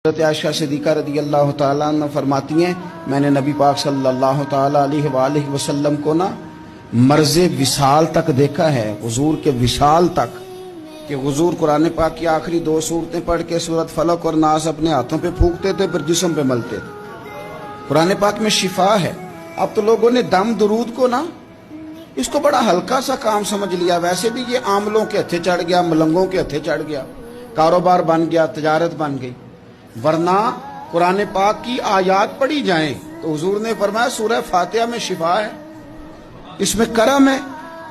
حضرت عائشہ صدیقہ رضی اللہ تعالیٰ عنہ فرماتی ہیں میں نے نبی پاک صلی اللہ تعالیٰ علیہ وآلہ وسلم کو مرز وصال تک دیکھا ہے، حضور کے وصال تک، کہ حضور قرآن پاک کی آخری 2 سورتیں پڑھ کے سورت فلق اور ناس اپنے ہاتھوں پہ پھونکتے تھے، پھر جسم پہ ملتے تھے۔ قرآن پاک میں شفا ہے۔ اب تو لوگوں نے دم درود کو اس کو بڑا ہلکا سا کام سمجھ لیا۔ ویسے بھی یہ عاملوں کے ہتھے چڑھ گیا، ملنگوں کے ہتھے چڑھ گیا، کاروبار بن گیا، تجارت بن گئی۔ ورنہ قرآن پاک کی آیات پڑھی جائیں تو حضور نے فرمایا سورہ فاتحہ میں شفا ہے، اس میں کرم ہے۔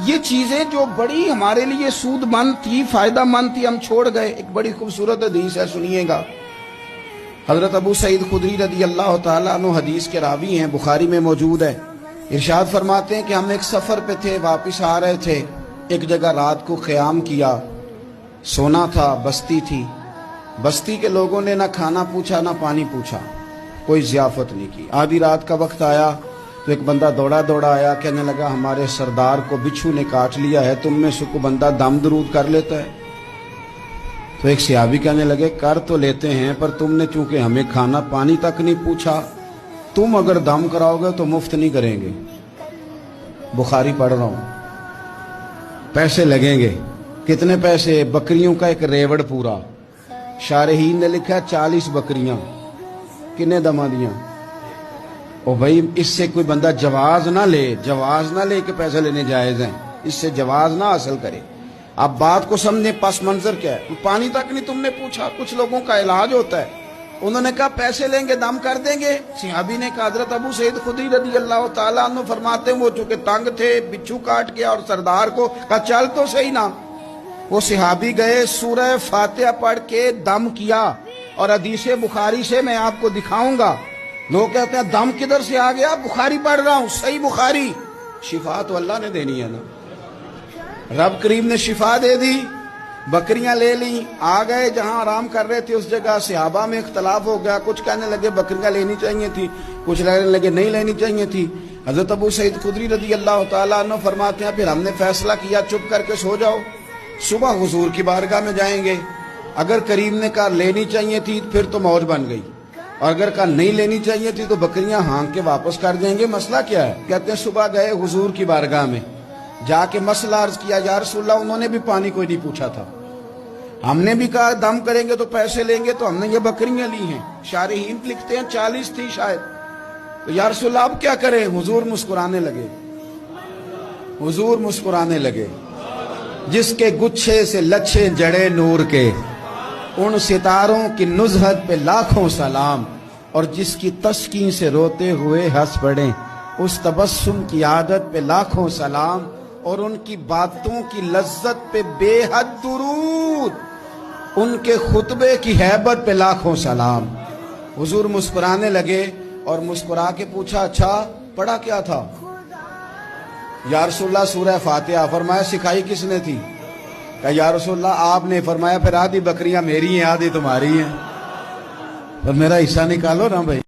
یہ چیزیں جو بڑی ہمارے لیے سود مند تھی، فائدہ مند تھی، ہم چھوڑ گئے۔ ایک بڑی خوبصورت حدیث ہے، سنیے گا۔ حضرت ابو سعید خدری رضی اللہ تعالیٰ عنہ حدیث کے راوی ہیں، بخاری میں موجود ہے۔ ارشاد فرماتے ہیں کہ ہم ایک سفر پہ تھے، واپس آ رہے تھے، ایک جگہ رات کو قیام کیا، سونا تھا، بستی تھی۔ بستی کے لوگوں نے نہ کھانا پوچھا نہ پانی پوچھا، کوئی ضیافت نہیں کی۔ آدھی رات کا وقت آیا تو ایک بندہ دوڑا دوڑا آیا، کہنے لگا ہمارے سردار کو بچھو نے کاٹ لیا ہے، تم میں سے کوئی بندہ دم درود کر لیتا ہے؟ تو ایک صحابی کہنے لگے کر تو لیتے ہیں، پر تم نے چونکہ ہمیں کھانا پانی تک نہیں پوچھا، تم اگر دم کراؤ گے تو مفت نہیں کریں گے۔ بخاری پڑھ رہا ہوں۔ پیسے لگیں گے۔ کتنے پیسے؟ بکریوں کا ایک ریوڑ پورا۔ شارحین نے لکھا 40 بکریاں۔ کنے دما دیاں؟ او بھائی اس سے کوئی بندہ جواز نہ لے کہ پیسے لینے جائز ہیں، اس سے جواز نہ حاصل کرے۔ اب بات کو سمجھیں، پس منظر کیا ہے؟ پانی تک نہیں تم نے پوچھا۔ کچھ لوگوں کا علاج ہوتا ہے، انہوں نے کہا پیسے لیں گے دم کر دیں گے۔ صحابی نے کہا حضرت ابو سعید خدری رضی اللہ تعالیٰ عنہ فرماتے ہیں وہ چونکہ تنگ تھے، بچھو کاٹ گیا، اور سردار کو کہا چل تو صحیح نا۔ وہ صحابی گئے، سورہ فاتحہ پڑھ کے دم کیا، اور حدیث بخاری سے میں آپ کو دکھاؤں گا۔ لوگ کہتے ہیں دم کدھر سے آ گیا؟ بخاری پڑھ رہا ہوں، صحیح بخاری۔ شفا تو اللہ نے دینی ہے نا، رب کریم نے شفا دے دی۔ بکریاں لے لیں، آ گئے جہاں آرام کر رہے تھے اس جگہ۔ صحابہ میں اختلاف ہو گیا، کچھ کہنے لگے بکریاں لینی چاہیے تھی، کچھ کہنے لگے نہیں لینی چاہیے تھی۔ حضرت ابو سعید خدری رضی اللہ تعالیٰ عنہ فرماتے ہیں پھر ہم نے فیصلہ کیا چپ کر کے سو جاؤ، صبح حضور کی بارگاہ میں جائیں گے۔ اگر کریم نے کہا لینی چاہیے تھی پھر تو موج بن گئی، اور اگر کہا نہیں لینی چاہیے تھی تو بکریاں ہانک کے واپس کر دیں گے۔ مسئلہ کیا ہے؟ کہتے ہیں صبح گئے حضور کی بارگاہ میں، جا کے مسئلہ عرض کیا، یا رسول اللہ انہوں نے بھی پانی کوئی نہیں پوچھا تھا، ہم نے بھی کہا دم کریں گے تو پیسے لیں گے، تو ہم نے یہ بکریاں لی ہیں۔ شارحین لکھتے ہیں 40 تھی شاید۔ تو یا رسول اللہ اب کیا کریں؟ حضور مسکرانے لگے، حضور مسکرانے لگے۔ جس کے گچھے سے لچھے جڑے نور کے، ان ستاروں کی نزہت پہ لاکھوں سلام، اور جس کی تسکین سے روتے ہوئے ہنس پڑیں، اس تبسم کی عادت پہ لاکھوں سلام، اور ان کی باتوں کی لذت پہ بے حد درود، ان کے خطبے کی ہیبت پہ لاکھوں سلام۔ حضور مسکرانے لگے اور مسکرا کے پوچھا اچھا پڑھا کیا تھا؟ یا رسول اللہ سورہ فاتحہ۔ فرمایا سکھائی کس نے تھی؟ کہ یا رسول اللہ آپ نے۔ فرمایا پھر آدھی بکریاں میری ہیں آدھی تمہاری ہیں، اور میرا حصہ نکالو نا بھائی۔